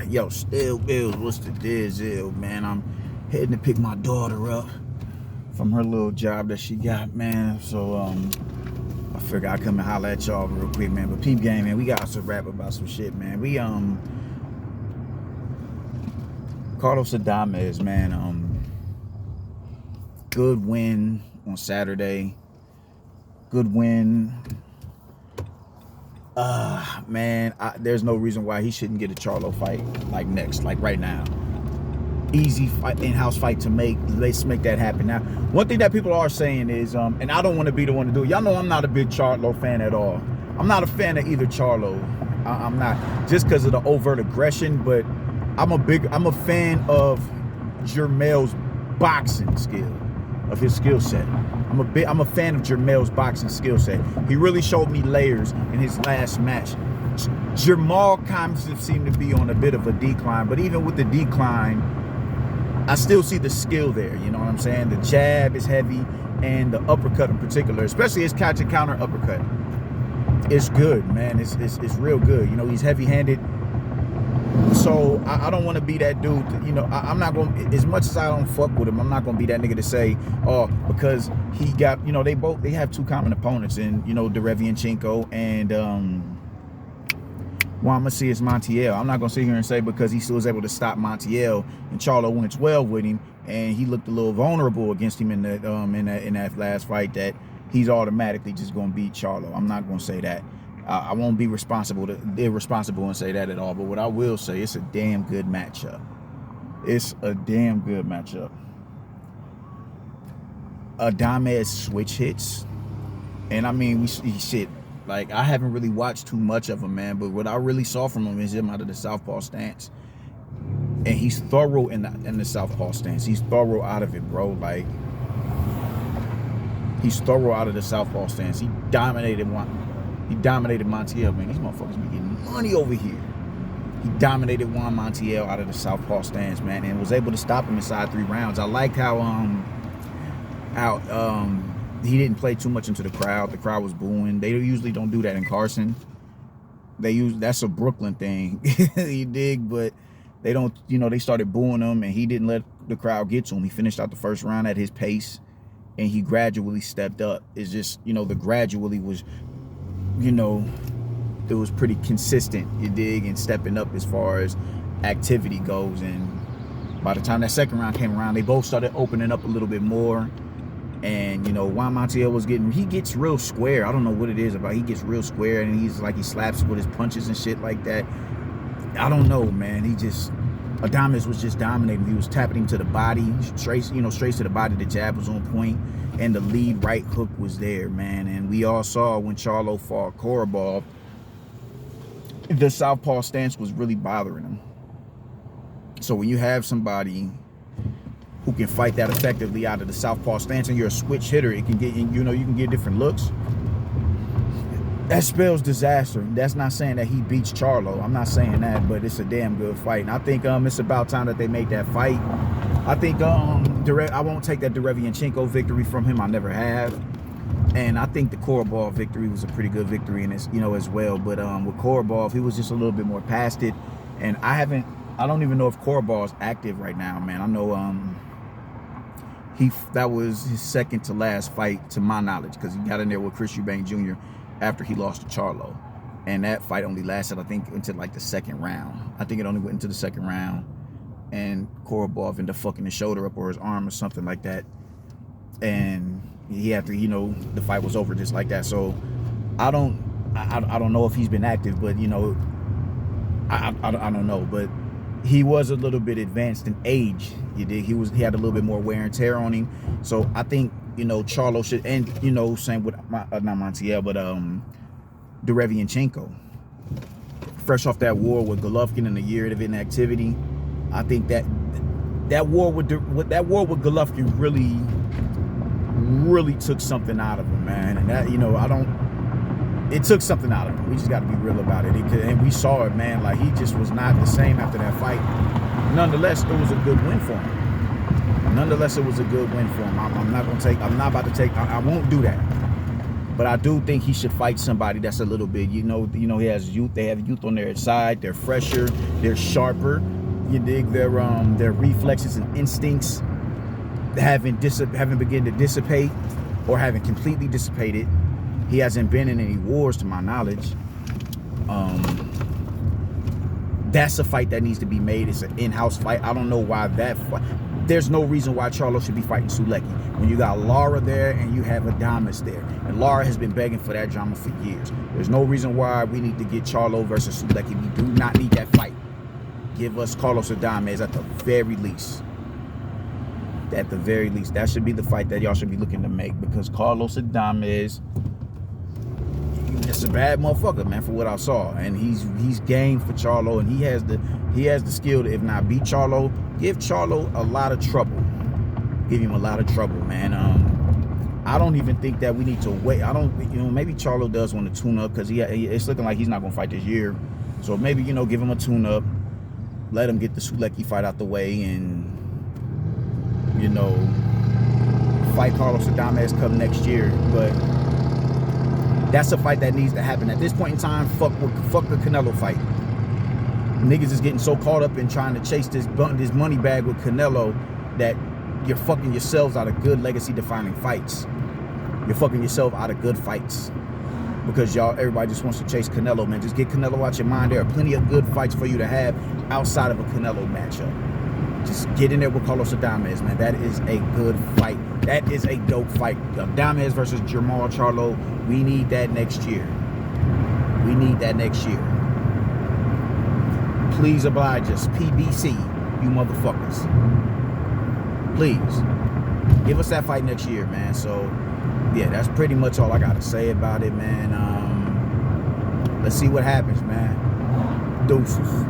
Yo, still Bills, what's the deal, man? I'm heading to pick my daughter up from her little job that she got, man. So I figure I'd come and holler at y'all real quick, man. But peep game, man, we got to rap about some shit, man. We Carlos Adames, man, good win on Saturday. Good win. Man, there's no reason why he shouldn't get a Charlo fight like next, like right now. Easy fight, in-house fight to make. Let's make that happen. Now, one thing that people are saying is, and I don't want to be the one to do it. Y'all know I'm not a big Charlo fan at all. I'm not a fan of either Charlo. I'm not, just because of the overt aggression, but I'm a fan of Jermell's boxing skill, of his skill set. I'm a fan of Jermell's boxing skill set. He really showed me layers in his last match. Jermall kind of seemed to be on a bit of a decline, but even with the decline, I still see the skill there. You know what I'm saying? The jab is heavy, and the uppercut in particular, especially his catch and counter uppercut, it's good, man. It's real good. You know, he's heavy-handed. So I don't want to be that dude. You know, I'm not going to, as much as I don't fuck with him, I'm not going to be that nigga to say, oh, because he got, you know, they have two common opponents in, you know, Derevianchenko and Juan Macias Montiel. I'm not going to sit here and say because he still was able to stop Montiel and Charlo went 12 with him and he looked a little vulnerable against him in that last fight that he's automatically just going to beat Charlo. I'm not going to say that. I won't be irresponsible and say that at all. But what I will say, it's a damn good matchup. It's a damn good matchup. Adames switch hits, and I mean, shit. Like, I haven't really watched too much of him, man. But what I really saw from him is him out of the southpaw stance, and he's thorough in the southpaw stance. He's thorough out of it, bro. Like, he's thorough out of the southpaw stance. He dominated Montiel, man. These motherfuckers be getting money over here. He dominated Juan Montiel out of the southpaw stance, man, and was able to stop him inside 3 rounds. I liked how he didn't play too much into the crowd. The crowd was booing. They usually don't do that in Carson. That's a Brooklyn thing, you dig? But they don't, you know, they started booing him, and he didn't let the crowd get to him. He finished out the first round at his pace, and he gradually stepped up. It's just, you know, the gradually was, you know, it was pretty consistent, you dig, and stepping up as far as activity goes. And by the time that second round came around, they both started opening up a little bit more. And, you know, Juan Montiel he gets real square. I don't know what it is about. He gets real square, and he slaps with his punches and shit like that. I don't know, man. Adames was just dominating. He was tapping him to the body, straight to the body. The jab was on point, and the lead right hook was there, man. And we all saw when Charlo fought Korobov, the southpaw stance was really bothering him. So when you have somebody who can fight that effectively out of the southpaw stance, and you're a switch hitter, it can get, you know, you can get different looks. That spells disaster. That's not saying that he beats Charlo. I'm not saying that, but it's a damn good fight. And I think it's about time that they make that fight. I think I won't take that Derevianchenko victory from him. I never have. And I think the Korobov victory was a pretty good victory in this, you know, as well. But with Korobov, he was just a little bit more past it. And I don't even know if Korobov's active right now, man. I know that was his second to last fight, to my knowledge, because he got in there with Chris Eubank Jr. after he lost to Charlo. And that fight only lasted, I think, until like the second round. I think it only went into the second round. And Korobov ended up fucking his shoulder up or his arm or something like that. And he had to, you know, the fight was over just like that. So I don't know if he's been active, but, you know, I don't know. But he was a little bit advanced in age. You dig? He had a little bit more wear and tear on him. So I think, you know, Charlo should, and, you know, same with not Montiel, but Derevianchenko. Fresh off that war with Golovkin and a year of inactivity, I think that war with Golovkin really took something out of him, man. And that, you know, it took something out of him. We just got to be real about it. And we saw it, man. Like, he just was not the same after that fight. Nonetheless, it was a good win for him. I won't do that. But I do think he should fight somebody that's a little bit, he has youth. They have youth on their side. They're fresher. They're sharper. You dig? Their reflexes and instincts haven't begun to dissipate, or haven't completely dissipated. He hasn't been in any wars, to my knowledge. That's a fight that needs to be made. It's an in-house fight. I don't know why there's no reason why Charlo should be fighting Sulecki when you got Lara there and you have Adames there. And Lara has been begging for that drama for years. There's no reason why we need to get Charlo versus Sulecki. We do not need that fight. Give us Carlos Adames at the very least. At the very least. That should be the fight that y'all should be looking to make, because Carlos Adames, it's a bad motherfucker, man, for what I saw. And he's game for Charlo, and he has the skill to, if not beat Charlo, give Charlo a lot of trouble. Give him a lot of trouble, man. I don't even think that we need to wait. Maybe Charlo does want to tune up, because it's looking like he's not going to fight this year. So maybe, give him a tune up. Let him get the Sulecki fight out the way, and, fight Carlos Adames come next year. But that's a fight that needs to happen. At this point in time, fuck the Canelo fight. Niggas is getting so caught up in trying to chase this money bag with Canelo that you're fucking yourselves out of good legacy-defining fights. You're fucking yourself out of good fights. Because everybody just wants to chase Canelo, man. Just get Canelo out your mind. There are plenty of good fights for you to have outside of a Canelo matchup. Just get in there with Carlos Adames, man. That is a good fight. That is a dope fight. Adames versus Jermall Charlo. We need that next year. We need that next year. Please oblige us, PBC, you motherfuckers. Please. Give us that fight next year, man. So, yeah, that's pretty much all I got to say about it, man. Let's see what happens, man. Deuces.